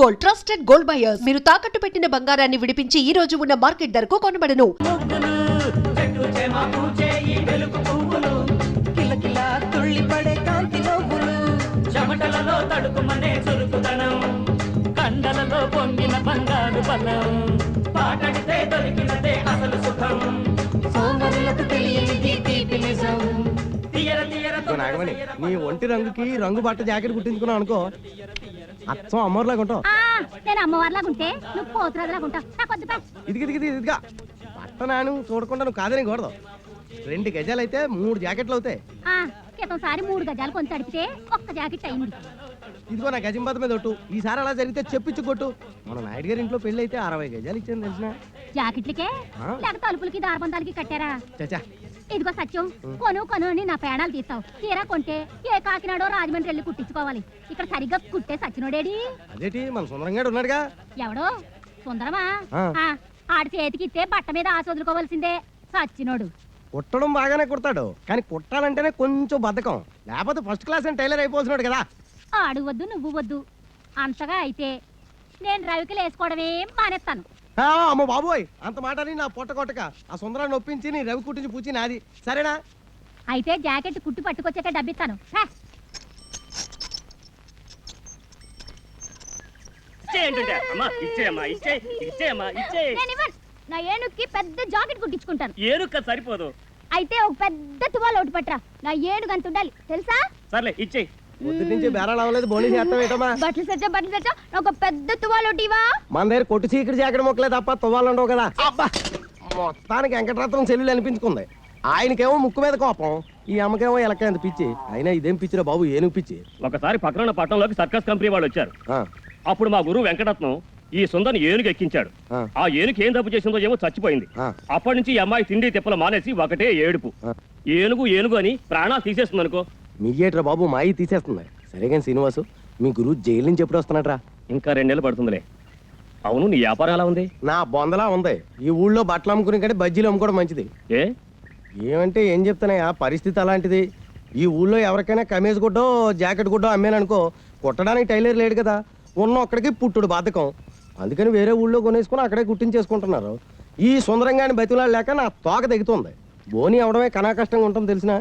Gold, trusted gold buyers. మీరు తాకట్టు పెట్టిన బంగారాన్ని విడిపించి ఈ రోజు ఉన్న మార్కెట్ ధరకు కొనబడను. చెమటలలో తడుకుమనే చురుకుదనం, కండలలో పొంగిన బంగారు బలం, పాటడితే దొరికినదే అసలు సుఖం, సోమరులకు తెలియనిది తీపి నిజం. నాగమణి, నీ ఒంటి రంగుకి రంగు బట్ట జాకెట్ కుట్టించుకున్నావు అనుకో, అచ్చం అమ్మవారిలాగా ఉంటావు. నేను అమ్మవారిలాగా ఉంటే నువ్వు పోతురాజులాగా ఉంటావు. ఇదిగా బట్ట నాను చూడకుండా నువ్వు కాదని కూడదు. 2 గజాలు అయితే 3 జాకెట్లు అవుతాయి. క్రితంసారి 3 గజాలు కొంచెం తడిపితే 1 జాకెట్ అయింది. ఇదిగో నా గజం బద్ద మీద ఒట్టు. ఈసారి అలా జరిగితే చెప్పించు కొట్టు. మన నాయుడు గారి ఇంట్లో పెళ్లి అయితే 60 గజాలు ఇచ్చాను తెలిసిన. జాకెట్లకే లేక తలుపులకి దారబంధాలకి కట్టారా? చచ్చా, ఇదిగో సత్యం, కొను అని నా పేడాలు తీస్తావు. తీరా కొంటే ఏ కాకినాడో రాజమండ్రి వెళ్ళి కుట్టించుకోవాలి. ఇక్కడ సరిగ్గా కుట్టే సచ్చినోడేడి? అదేటి మన సుందరంగాడు ఉన్నాడుగా. ఎవడో సుందరమా? ఆడి చేతికి ఇస్తే బట్ట మీద ఆశ వదులుకోవాల్సిందే. సచ్చినోడు కుట్టడం బాగానే కుడతాడు, కానీ కుట్టాలంటేనే కొంచెం బద్ధకం. లేకపోతే ఫస్ట్ క్లాస్ అని టైలర్ అయిపోతున్నాడు కదా. ఆడు వద్దు నువ్వు వద్దు. అంతగా అయితే నేను రవికి వేసుకోవడమే మానేస్తాను. అమ్మ బాబోయ్, అంత మాట అని నా పొట్ట కొట్టక. ఆ సుందరాన్ని ఒప్పించి నీ రవి కుట్టించి పూచి నాది, సరేనా? అయితే జాకెట్ కుట్టి పట్టుకొచ్చాక డబ్బిస్తాను. నా ఏనుగుకి పెద్ద జాకెట్ కుట్టించుకుంటాను. ఏనుగు సరిపోదు. అయితే ఒక పెద్ద తువాలు ఒకటి పట్టరా. నా ఏనుగు అంత ఉండాలి తెలుసా? సర్లే ఇచ్చేయి. పొద్దు నుంచి బేరాలు అవ్వలేదు, బోనీ చేస్తావేటమ్మా? బట్టలు సచ్చా ఒక పెద్ద తువాలు ఒకటివా? మన దగ్గర కొట్టు చీకటి జాకెట్ మొక్కలే తప్ప తువ్వాలు ఉండవు కదా. అబ్బా, మొత్తానికి వెంకటరత్నం చెల్లెలు అనిపించుకుంది. ఆయనకేమో ముక్కు మీద కోపం, ఈ అమ్మకేమో ఎలక్కంత పిచ్చి. అయినా ఇదేం పిచ్చిరా బాబు, ఏనుగు పిచ్చి. ఒకసారి పక్కన పట్టణంలోకి సర్కస్ కంపెనీ వాళ్ళు వచ్చారు. అప్పుడు మా గురువు వెంకటరత్నం ఈ సుందర్ని ఏనుగు ఎక్కించాడు. ఆ ఏనుగు ఏం తప్పు చేసిందో ఏమో చచ్చిపోయింది. అప్పటి నుంచి ఈ అమ్మాయి తిండి తిప్పలు మానేసి ఒకటే ఏడుపు. ఏనుగు ఏనుగు అని ప్రాణాలు తీసేస్తుంది అనుకో. మీకేట్రా బాబు, మాయి తీసేస్తుంది. సరే కానీ శ్రీనివాసు, మీ గురువు జైలు నుంచి ఎప్పుడు వస్తున్నాడ్రా? ఇంకా 2 నెలలు పడుతుందిలే. అవును, నీ వ్యాపారం ఎలా ఉంది? నా బొందలా ఉంది. ఈ ఊళ్ళో బట్టలు అమ్ముకుని కంటే బజ్జీలు అమ్ముకోవడం మంచిది. ఏమంటే ఏం చెప్తున్నాయా, పరిస్థితి అలాంటిది. ఈ ఊళ్ళో ఎవరికైనా కమీజ్ గుడ్డో జాకెట్ గుడ్డో అమ్మేననుకో, కుట్టడానికి టైలర్ లేడు కదా. ఉన్న ఒక్కడికి పుట్టుడు బాధకం. అందుకని వేరే ఊళ్ళో కొనేసుకుని అక్కడే కుట్టించేసుకుంటున్నారు. ఈ సుందరంగాని బతిలాడు లేక నా తోక తెగుతుంది. బోని అవడమే కనా కష్టంగా ఉంటుంది తెలిసిన.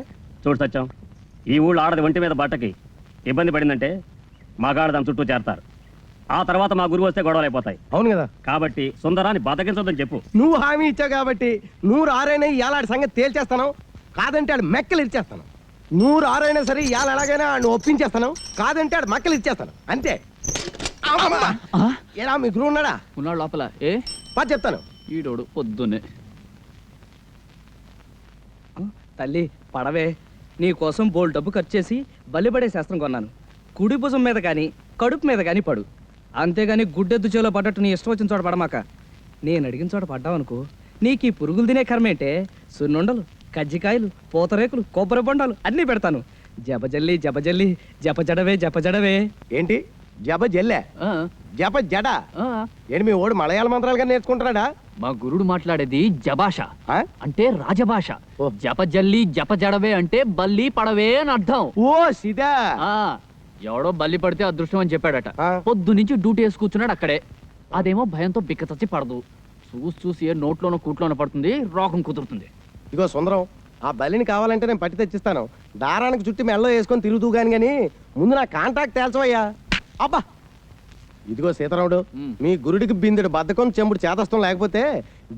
చూడు సత్యం, ఈ ఊళ్ళో ఆడది ఒంటి మీద బట్టకి ఇబ్బంది పడిందంటే మగాడు దాని చుట్టూ చేరతారు. ఆ తర్వాత మా గురువు వస్తే గొడవలు అయిపోతాయి. అవును కదా, కాబట్టి సుందరాన్ని బతకించొద్దని చెప్పు. నువ్వు హామీ ఇచ్చావు కాబట్టి 106 ఇయాలాడి సంగతి తేల్చేస్తాను. కాదంటే ఆడు మెక్కలు ఇచ్చేస్తాను. 106 సరే ఇవాళ ఎలాగైనా ఆడు ఒప్పించేస్తాను. కాదంటే ఆడు మెక్కలు ఇచ్చేస్తాను, అంతే. ఎలా మీ గురువు ఉన్నాడా? ఉన్నాడు లోపల. చెప్తాను. ఈడోడు పొద్దున్నే. తల్లి పడవే, నీ కోసం బోల్ డబ్బు ఖర్చు చేసి బలిపడే శాస్త్రం కొన్నాను. కుడి భుజం మీద కానీ కడుపు మీద కానీ పడు. అంతేగాని గుడ్డెద్దు చేలో పడ్డట్టు నీ ఇష్టం వచ్చిన చోట పడమాక. నేను అడిగిన చోట పడ్డావనుకో, నీకు ఈ పురుగులు తినే కర్మేంటే సున్నుండలు, కజ్జికాయలు, పూతరేకులు, కొబ్బరి బొండాలు అన్నీ పెడతాను. జపజల్లి జపజల్లి జపజడవే జపజడవే. ఏంటి జప జల్లే? జప జడ ఏంటి? మీ ఓడు మలయాళ మంత్రాలుగా నేర్చుకుంటున్నాడా? మా గురుడు మాట్లాడేది జభాష, అంటే రాజభాష. జపజల్లి జపజడవే అంటే బల్లి పడవే అని అర్థం. ఓ సిదా. ఎవడో బల్లి పడితే అదృష్టం అని చెప్పాడట. పొద్దు నుంచి డ్యూటీ వేసి కూర్చున్నాడు అక్కడే. అదేమో భయంతో బిక్క చచ్చి పడదు. చూసి ఏ నోట్లోనో కూట్లోనో పడుతుంది, రోగం కుదురుతుంది. ఇగో సుందరం, ఆ బలిని కావాలంటే నేను పట్టి తెచ్చిస్తాను. దారానికి చుట్టి మెళ్ళో వేసుకొని తిరుగుతూ గాని ముందు నా కాంటాక్ట్ తేల్చవయ్యా. అబ్బా, ఇదిగో సీతారాముడు, మీ గురుడికి బిందుడు బద్ధకం చెంబుడు చేతస్థం లేకపోతే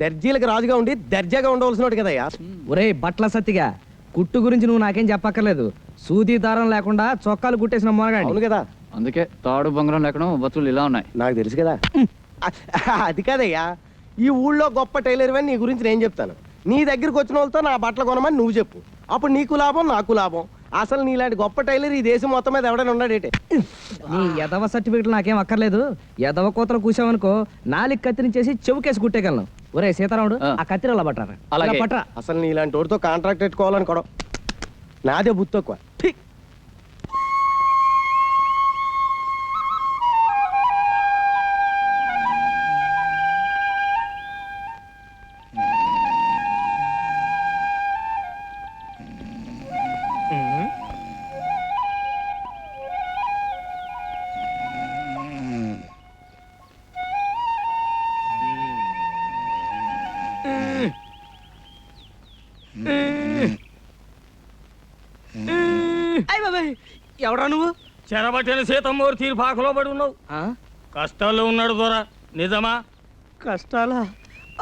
దర్జీలకు రాజుగా ఉండి దర్జాగా ఉండవలసినోడు కదయ్యా. ఒరే బట్ల సత్తిగా, కుట్టు గురించి నువ్వు నాకేం చెప్పక్కర్లేదు. సూది దారం లేకుండా చొక్కాలు కుట్టేసిన మొనగాడు. అవును కదా, అందుకే తాడు బంగారం లేకుండా వస్తువులు ఇలా ఉన్నాయి. నాకు తెలుసు కదా. అది కాదయ్యా, ఈ ఊళ్ళో గొప్ప టైలర్ అని నీ గురించి నేను చెప్తాను. నీ దగ్గరికి వచ్చిన వాళ్ళతో నా బట్టలు కొనమని నువ్వు చెప్పు. అప్పుడు నీకు లాభం, నాకు లాభం. అసలు నీలాంటి గొప్ప టైలర్ ఈ దేశం మొత్తం మీద ఎవడైనా ఉన్నాడేటే. నీ ఎదవ సర్టిఫికెట్లు నాకేం అక్కర్లేదు. ఎదవ కోతలు కూసావనుకో, నాలుగు కత్తిరించేసి చెవుకేసి కుట్టేయగలను. ఒరే సీతారాముడు, ఆ కత్తిరి అలా పట్టరా. అలాగే పట్టరా. అసలు నీలాంటి వాడితో కాంట్రాక్ట్ పెట్టుకోవాలనుకోవడం నాదే బుద్ధి తక్కువ. ఎవడా నువ్వు చెరబట్టిన సీతమ్మూరు తీరుపాకలో పడి ఉన్నావు. ఆ? కష్టాల్లో ఉన్నాడు దొర, నిజమా? కష్టాలా?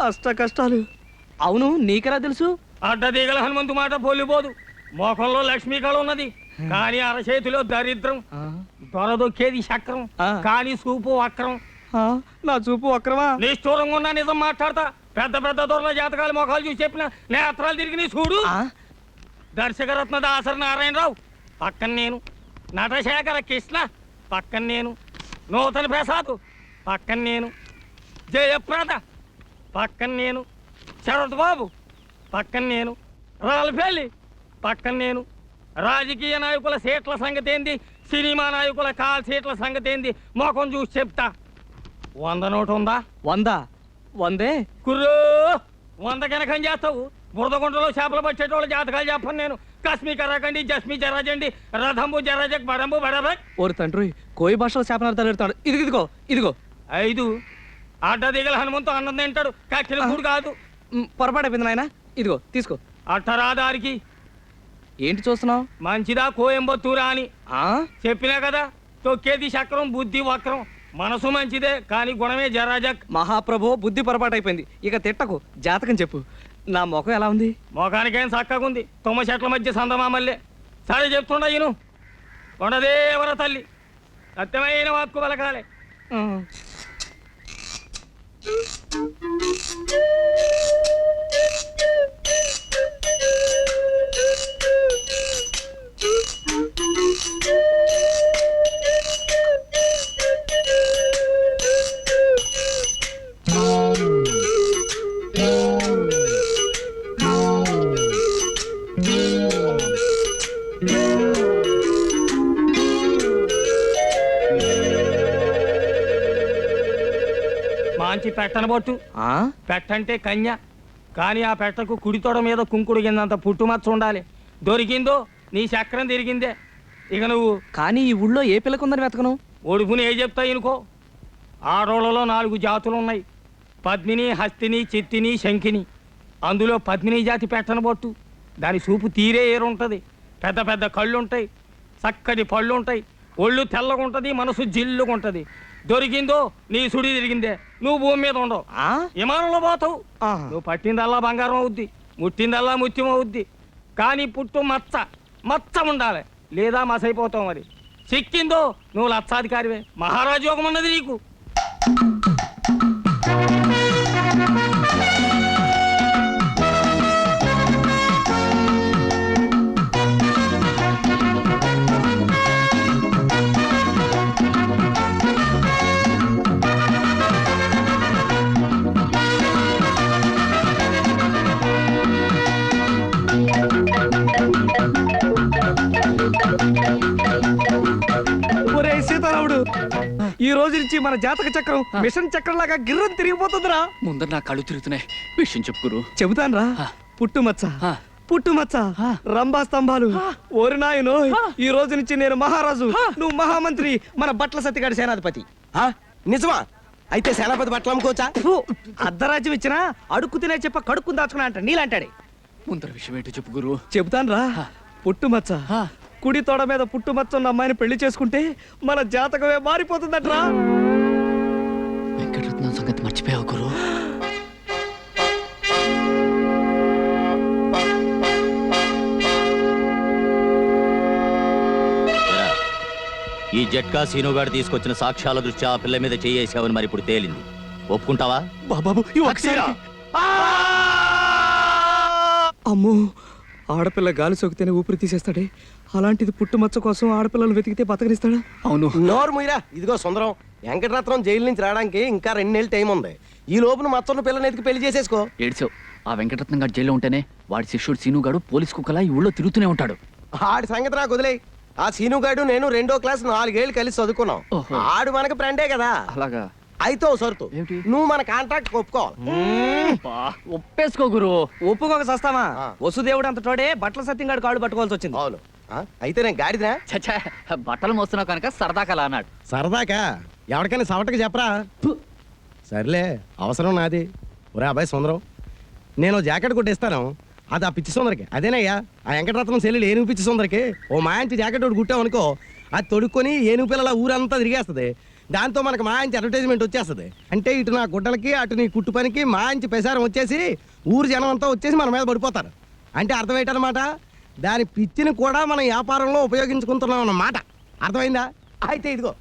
అష్ట కష్టాలు. అవును, నీకెలా తెలుసు? అడ్డదీగల హనుమంతు మాట పోలిపోదు. మోకంలో లక్ష్మీ కళ ఉన్నది, కానీ అరచేతిలో దరిద్రం. దొరదొక్కేది చక్రం, ఆ. కానీ చూపు వక్రం. ఆ, నా చూపు వక్రమా? నిష్ఠూరంగా ఉన్నా నిజం మాట్లాడతా. పెద్ద పెద్ద దొరల జాతకాలు మొఖాలు చూసి చెప్పిన నేత్రాలు తిరిగి నీ చూడు. ఆ? దర్శకరత్న దాసరి నారాయణరావు పక్కన నేను, నటశేఖర కృష్ణ పక్కన నేను, నూతన ప్రసాద్ పక్కన నేను, జయప్రద పక్కన నేను, శరత్ బాబు పక్కన నేను, రాల్పల్లి పక్కన నేను. రాజకీయ నాయకుల సీట్ల సంగతి ఏంది, సినిమా నాయకుల కాల్ సీట్ల సంగతి ఏంది మొఖం చూసి చెప్తా. 100 నోటు ఉందా? 100? 100? కుర్రో 100 కనకం చేస్తావు. బురదగుంటలో చేపలు పట్టేటోళ్ళ జాతకాలు చెప్పను నేను. కస్మి కరాకండి, జస్మి జరాజండి, రథంబు జరాజక్, బడంబు బడబక్. ఓరి తండ్రి, కోయి భాషలో శాపనార్థాలు పెడతాడు. ఇదిగో ఇదిగో. 5 అడ్డదిగల హనుమంతు అన్నం తింటాడు, కక్కిన కూడు కాదు. పొరపాటు అయిపోయింది నాయన. ఇదిగో తీసుకో. అట్టరాదారికి ఏంటి చూస్తున్నావు? మంచిదా కోయంబత్తూరా అని ఆ? చెప్పినా కదా. తొక్కేది చక్రం, బుద్ధి వక్రం. మనసు మంచిదే, కానీ గుణమే జరాజక్. మహాప్రభు, బుద్ధి పొరపాటు అయిపోయింది. ఇక తిట్టకు, జాతకం చెప్పు. నా ముఖం ఎలా ఉంది? మొఖానికేం చక్కగుంది, తుమ్మ చెట్ల మధ్య సందమామల్లే. సరే చెప్తుండ ఈను. కొండదేవర తల్లి సత్యమైన వాక్కు పలకాలే. మంచి పెట్టనబొట్టు. ఆ? పెట్టంటే కన్య, కానీ ఆ పెట్టకు కుడితోడ మీద కుంకుడు కిందంత పుట్టుమచ్చ ఉండాలి. దొరికిందో నీ చక్రం తిరిగిందే. ఇక నువ్వు కానీ ఈ ఊళ్ళో ఏ పిల్లకుందని వెతకను? ఒడుపుని ఏ చెప్తా ఇనుకో. ఆడోళ్ళలో 4 జాతులు ఉన్నాయి, పద్మిని, హస్తిని, చిత్తిని, శంఖిని. అందులో పద్మిని జాతి పెట్టనబొట్టు. దాని చూపు తీరే ఏరుంటుంది. పెద్ద పెద్ద కళ్ళుంటాయి, చక్కటి పళ్ళుంటాయి, ఒళ్ళు తెల్లగుంటది, మనసు జిల్లుగుంటది. దొరికిందో నీ సుడి తిరిగిందే. నువ్వు భూమి మీద ఉండవు, ఆ? విమానంలో పోతావు. ఆహా. నువ్వు పట్టిందల్లా బంగారం అవుద్ది, ముట్టిందల్లా ముత్యం అవుద్ది. కానీ పుట్టు మచ్చ మచ్చ ఉండాలి, లేదా మసైపోతావు. మరి సిక్కిందో నువ్వు లక్షాధికారివే. మహారాజు యోగం ఉన్నది నీకు. ఒరే సీతారాముడు, ఈ రోజు నుంచి మన జాతక చక్రం మిషన్ చక్రం లాగా గిర్రం తిరిగిపోతుందిరా. ముందర నా కళ్ళు తిరుగుతున్నాయి. విషయం చెప్పు గురు. చెబుతాన్రా. పుట్టుమచ్చ, పుట్టుమచ్చ, రంభా స్తంభాలు. ఓరి నాయనో, ఈ రోజు నుంచి నేను మహారాజు, నువ్వు మహామంత్రి, మన బట్ల సత్తిగాడి సేనాధిపతి. నిజమా? అయితే సేనాపతి బట్టలు అమ్ముకోవచ్చా? ఫు, అర్ధరాజ్యం ఇచ్చినా అడుక్కు తినే చెప్ప కడుక్కుని దాచుకున్నా అంట నీలాంటాడే. ముందర విషయం ఏంటో చెప్పు గురు. చెబుతాన్రా. పుట్టుమచ్చ, కుడి తోడ మీద పుట్టుమచ్చ ఉన్న అమ్మాయిని పెళ్లి చేసుకుంటే మన జాతకమే మారిపోతుందట్రా. వెంకటరత్నం సంగతి మర్చిపోయావు గురు. ఈ జట్కా సీనుగాడు తీసుకొచ్చిన సాక్ష్యాల దృష్ట్యా ఆ పిల్ల మీద చేయేసావని మరి ఇప్పుడు తేలింది. ఒప్పుకుంటావా? బాబాబు, అమ్మో, ఆడపిల్ల గాలి సోకితేనే ఊపిరి తీసేస్తాడే, అలాంటిది పుట్టుమచ్చ కోసం ఆడపిల్లలు వెతికితే బతకనిస్తాడా? అవును. నోరు ముయిరా. ఇదిగో సుందరం, వెంకటరత్నం జైలు నుంచి రావడానికి ఇంకా 2 నెలలు టైం ఉంది. ఈ లోపున మచ్చన్న పిల్లని ఎతికి పెళ్లి చేసేసుకో. ఏడ్చావు. ఆ వెంకటరత్నం గారు జైల్లో ఉంటేనే వాడి శిష్యుడు సీనుగాడు పోలీస్ కుక్కలా ఈ ఊళ్ళో తిరుగుతూనే ఉంటాడు. ఆడి సంగతి నాకు వదిలేయ్. ఆ సీనుగాడు నేను 2వ క్లాస్ 4 ఏళ్ళు కలిసి చదువుకున్నాం. ఓహో. ఆడు మనకి ఫ్రెండే కదా. అలాగా? అయితే ఓ సరుతు, ఏమిటి? నువ్వు మన కాంట్రాక్ట్ ఒప్పుకోవాలి. ఒప్పేసుకో గురు. ఒప్పుకోక సస్తామా? ఆ. వసుదేవుడు అంత తోడే బట్టల సత్యంగాడు కాళ్ళు పట్టుకోవాల్సి వచ్చింది. అవును. అయితే నేను గాడిదినా? చచ్చా, బట్టలు మోస్తున్నావు కనుక సరదా కలా అన్నాడు. సరదాకా ఎవరికైనా సవటకి చెప్పరా? సర్లే, అవసరం నాది. ఒరే అబ్బాయి సుందరం, నేను జాకెట్ కొట్టిస్తాను, అది ఆ పిచ్చి సుందరికి అదేనయ్యా ఆ వెంకటరత్నం సెల్లుడు ఏనుగు పిచ్చి సుందరికి ఓ మాంచి జాకెట్ ఒకటి కుట్టామనుకో అది తొడుక్కొని ఏనుగు పిల్లల ఊరంతా తిరిగేస్తుంది. దాంతో మనకు మాంచి అడ్వర్టైజ్మెంట్ వచ్చేస్తుంది. అంటే ఇటు నా గుడ్డలకి అటు నీ కుట్టు పనికి మాంచి పెసారం వచ్చేసి ఊరు జనం అంతా వచ్చేసి మన మీద పడిపోతారు. అంటే అర్థం ఏంటన్నమాట, దాని పిచ్చిని కూడా మనం వ్యాపారంలో ఉపయోగించుకుంటున్నాం అన్నమాట. అర్థమైందా? అయితే ఇదిగో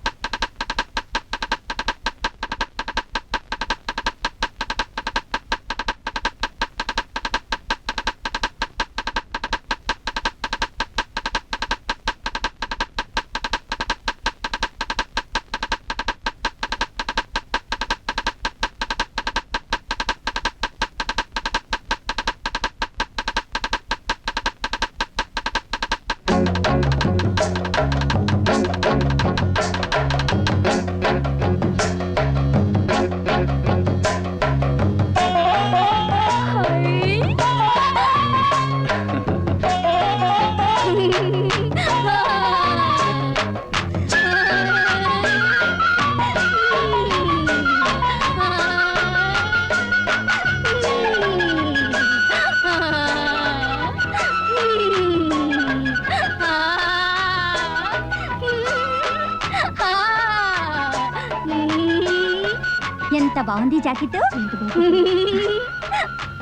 ఎంత బాగుంది జాకెట్.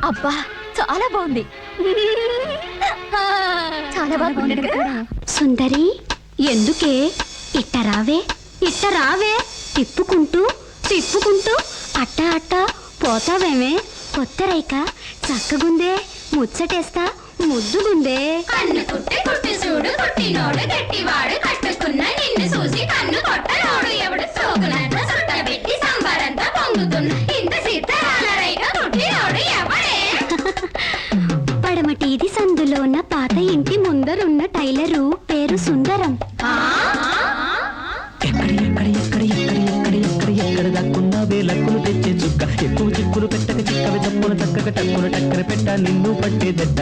అబ్బా చాలా బాగుంది. చాలా బాగుంది. సుందరి ఎందుకే ఇట్ట రావే తిప్పుకుంటూ అట్ట అట్ట పోతావేమే. కొత్త రైక చక్కగుందే, ముచ్చటేస్తా ముద్దుగుందే. కన్ను కుట్టి చూడు కుట్టినోడు గట్టివాడు కట్టుకున్న నిన్ను చూసి కన్ను కొట్టనోడు ఎవడు సోకునంత సుట్ట పెట్టి సంబరంతా పొంగుతున్న ఇంత సిద్ధరాల రైక కుట్టినోడు ఎవడే. పడమటిది సందులోన పాత ఇంటి ముందరున్న టైలరు పేరు సుందరం. ఎక్కడ దక్కున్నావే లక్కులు తెచ్చే చుక్క ఎక్కువ చిక్కులు పెట్టక చిక్కవి తప్పులు చక్కగా టక్కులు టక్కర పెట్ట నిన్ను పట్టే దడ్డ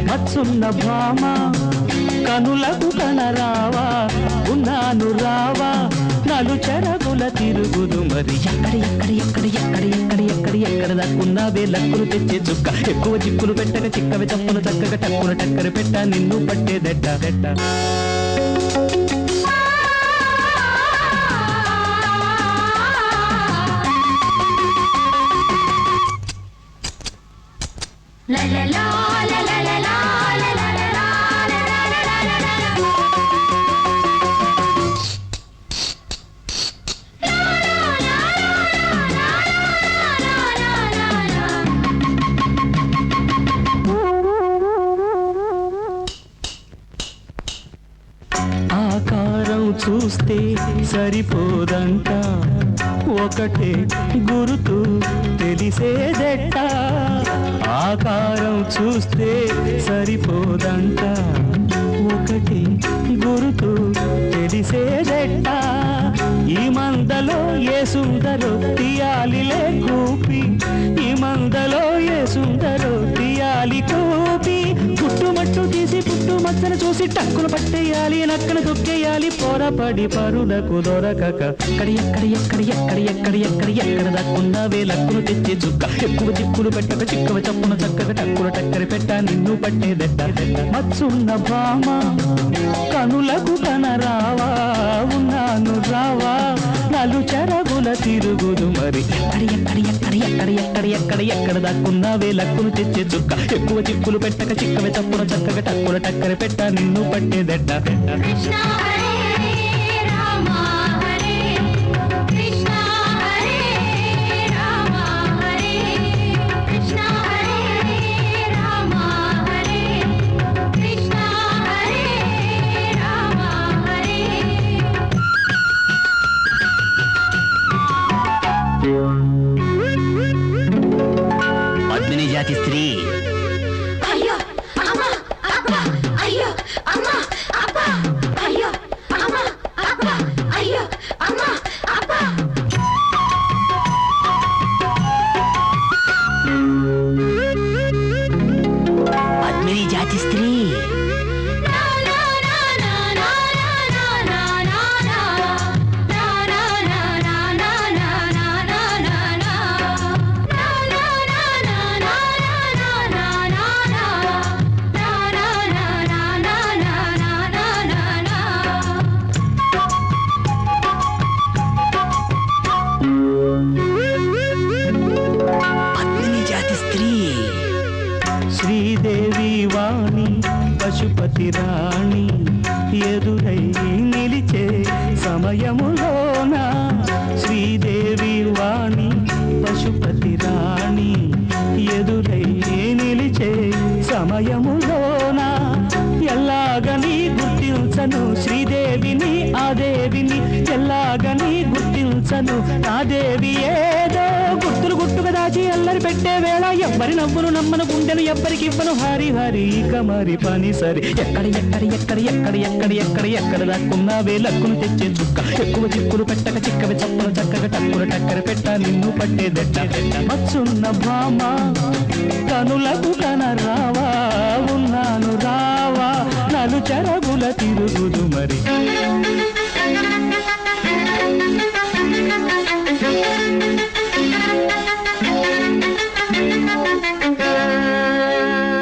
మత్సున్న భామ కనులకు కనరావా ఉన్నాను రావా నలు చెరగుల తిరుగుదు మరి ఎక్కడ దక్కున్నావే లక్కులు తెచ్చే చుక్క ఎక్కువ చిక్కులు పెట్టక చిక్కవి తప్పులు చక్కగా టక్కులు టక్కర పెట్ట నిన్ను పట్టే దడ్డ La la la la la la la la la la la ఆకారం చూస్తే సరిపోదంట ఒకటే గురుతు తెలిసేదెట్ట ఆకారం చూస్తే సరిపోదంట ఒకటే గురుతు తెలిసేదెట్ట ఈ మందలో ఏ సుందరో తీయాలిలే కూపి ఈ మందలో ఏ సుందరో తీయాలి కూపి పుట్టుమట్టు తీసి పుట్టు మచ్చను చూసి టక్కులు పట్టేయాలి నక్కను దొక్కేయాలి పోరపడి పరులకు దొరకక ఎక్కడ దక్కున్నావే లక్కులు తెచ్చే చుక్క ఎక్కువ చిక్కులు పెట్టక చిక్కవ చప్పున చక్కగా టక్కులు టక్కరి పెట్ట నిన్ను పట్టేదెట్ట మచ్చున్న భామ కనులకు కనరావా ఉన్నాను రావా నలు చెరగుల తిరుగుదు మరి ఎక్కడ దక్కున్నావే లక్కులు తెచ్చే చుక్క ఎక్కువ చిక్కులు పెట్టక చిక్కవ చప్పున చక్కగా టక్కుల టక్కరి పెట్ట నిన్ను పట్టేదెట్ట కృష్ణ హరే రామ హరే కృష్ణ హరే రామ హరే కృష్ణ హరే రామ హరే కృష్ణ హరే రామ హరే. పద్మిని జాతి స్త్రీ అయ్యో అమ్మ అబ్బ అయ్యో అమ్మ అబ్బ అయ్యో అమ్మ అబ్బ అయ్యో అమ్మ అబ్బ. పద్మిని జాతి స్త్రీ శ్రీదేవి వాణి పశుపతి రాణి ఎదురై నిలిచే సమయములోన ఎల్లాగని గుర్తించను శ్రీదేవిని ఆ దేవిని ఎల్లాగని గుర్తించను ఆ దేవి ఏదో గుర్తులు గుట్టుగా దాచి అల్లరి పెట్టే వేళ ఎవ్వరి నవ్వును నమ్మను గుండెను ఎవ్వరికి ఇవ్వను హరి హరి ఇక మరి పని సరి ఎక్కడ ఎక్కడ ఎక్కడ ఎక్కడ ఎక్కడ ఎక్కడ ఎక్కడ దాక్కున్నావే లక్కును తెచ్చే చుక్క ఎక్కువ చిక్కులు పెట్టక చిక్కవి చప్పలు చక్కగా టక్కులు టక్కర పెట్ట నిన్ను పట్టేదెట్ట మచ్చున్న భామ కనులకు కనరావా ఉన్నాను రావా నలు చెరగుల తిరుగుదు మరి